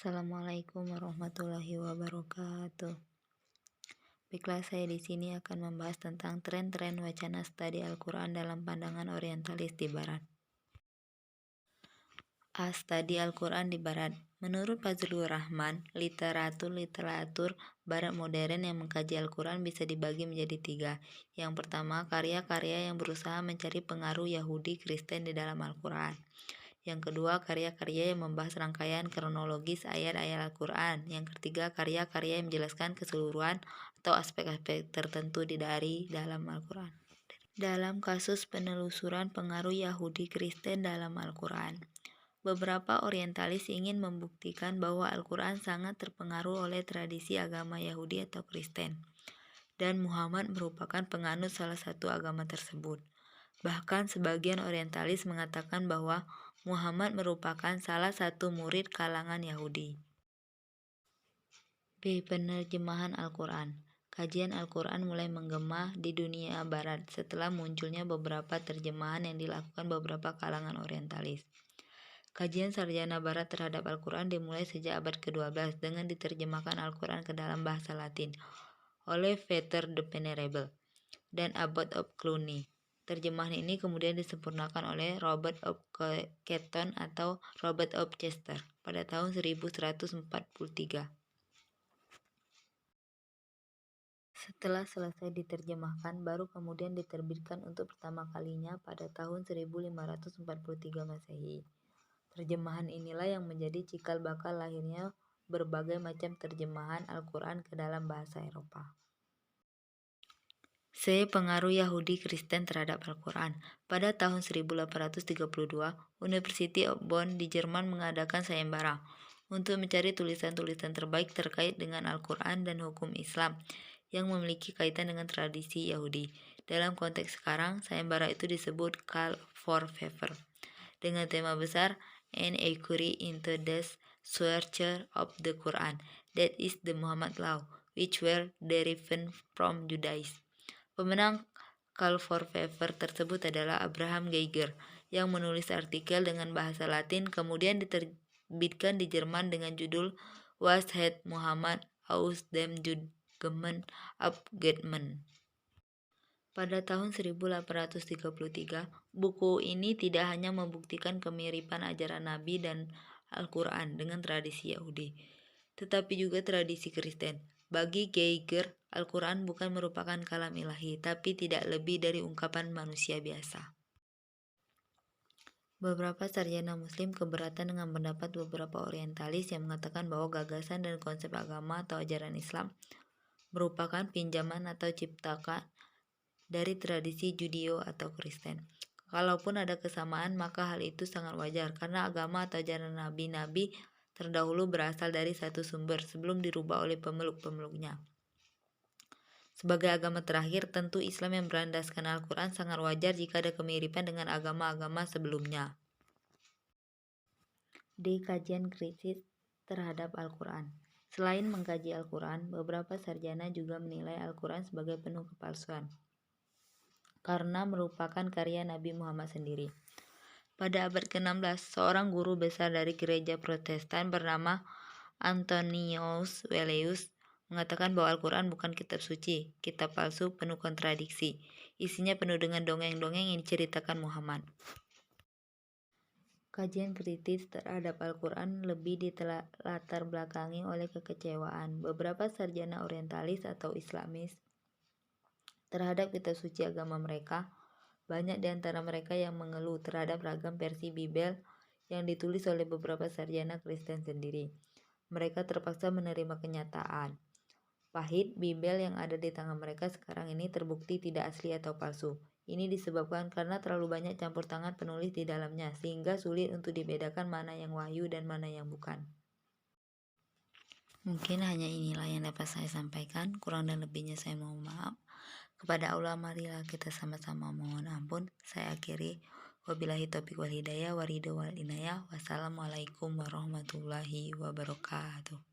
Assalamualaikum warahmatullahi wabarakatuh. Baiklah, saya di sini akan membahas tentang tren-tren wacana studi Al-Quran dalam pandangan orientalis di Barat. Studi Al-Quran di Barat. Menurut Fazlur Rahman, literatur Barat modern yang mengkaji Al-Quran bisa dibagi menjadi 3. Yang pertama, karya-karya yang berusaha mencari pengaruh Yahudi Kristen di dalam Al-Quran. Yang kedua, karya-karya yang membahas rangkaian kronologis ayat-ayat Al-Quran. Yang ketiga, karya-karya yang menjelaskan keseluruhan atau aspek-aspek tertentu dari dalam Al-Quran. Dalam kasus penelusuran pengaruh Yahudi Kristen dalam Al-Quran, beberapa orientalis ingin membuktikan bahwa Al-Quran sangat terpengaruh oleh tradisi agama Yahudi atau Kristen, dan Muhammad merupakan penganut salah satu agama tersebut. Bahkan sebagian orientalis mengatakan bahwa Muhammad merupakan salah satu murid kalangan Yahudi. B. Penerjemahan Al-Quran. Kajian Al-Quran mulai menggema di dunia Barat setelah munculnya beberapa terjemahan yang dilakukan beberapa kalangan orientalis. Kajian sarjana Barat terhadap Al-Quran dimulai sejak abad ke-12 dengan diterjemahkan Al-Quran ke dalam bahasa Latin oleh Peter the Venerable dan Abbot of Cluny. Terjemahan ini kemudian disempurnakan oleh Robert of Caton atau Robert of Chester pada tahun 1143. Setelah selesai diterjemahkan, baru kemudian diterbitkan untuk pertama kalinya pada tahun 1543 Masehi. Terjemahan inilah yang menjadi cikal bakal lahirnya berbagai macam terjemahan Al-Quran ke dalam bahasa Eropa. C. Pengaruh Yahudi Kristen terhadap Al-Quran. Pada tahun 1832, University of Bonn di Jerman mengadakan sayembara untuk mencari tulisan-tulisan terbaik terkait dengan Al-Quran dan hukum Islam yang memiliki kaitan dengan tradisi Yahudi. Dalam konteks sekarang, sayembara itu disebut Call for Favor, dengan tema besar An Inquiry into the Structure of the Quran, that is the Muhammad Law, which were derived from Judaism. Pemenang Call for Favor tersebut adalah Abraham Geiger yang menulis artikel dengan bahasa Latin kemudian diterbitkan di Jerman dengan judul Was hat Muhammad aus dem Jugend abgenommen. Pada tahun 1833, buku ini tidak hanya membuktikan kemiripan ajaran Nabi dan Al-Quran dengan tradisi Yahudi, tetapi juga tradisi Kristen. Bagi Geiger, Al-Quran bukan merupakan kalam ilahi, tapi tidak lebih dari ungkapan manusia biasa. Beberapa sarjana Muslim keberatan dengan pendapat beberapa orientalis yang mengatakan bahwa gagasan dan konsep agama atau ajaran Islam merupakan pinjaman atau ciptakan dari tradisi Judeo atau Kristen. Kalaupun ada kesamaan, maka hal itu sangat wajar karena agama atau ajaran nabi-nabi terdahulu berasal dari satu sumber sebelum dirubah oleh pemeluk-pemeluknya. Sebagai agama terakhir, tentu Islam yang berlandaskan Al-Quran sangat wajar jika ada kemiripan dengan agama-agama sebelumnya. D. Kajian kritis terhadap Al-Quran. Selain mengkaji Al-Quran, beberapa sarjana juga menilai Al-Quran sebagai penuh kepalsuan karena merupakan karya Nabi Muhammad sendiri. Pada abad ke-16, seorang guru besar dari gereja Protestan bernama Antonius Weleus mengatakan bahwa Al-Quran bukan kitab suci, kitab palsu penuh kontradiksi. Isinya penuh dengan dongeng-dongeng yang diceritakan Muhammad. Kajian kritis terhadap Al-Quran lebih dilatar belakangi oleh kekecewaan beberapa sarjana orientalis atau Islamis terhadap kitab suci agama mereka. Banyak di antara mereka yang mengeluh terhadap ragam versi Bible yang ditulis oleh beberapa sarjana Kristen sendiri. Mereka terpaksa menerima kenyataan pahit Bible yang ada di tangan mereka sekarang ini terbukti tidak asli atau palsu. Ini disebabkan karena terlalu banyak campur tangan penulis di dalamnya, sehingga sulit untuk dibedakan mana yang wahyu dan mana yang bukan. Mungkin hanya inilah yang dapat saya sampaikan, kurang dan lebihnya saya mohon maaf. Kepada Allah marilah kita sama-sama mohon ampun. Saya akhiri, wabillahi taufiq wal hidayah, waridho wal inayah. Wassalamualaikum warahmatullahi wabarakatuh.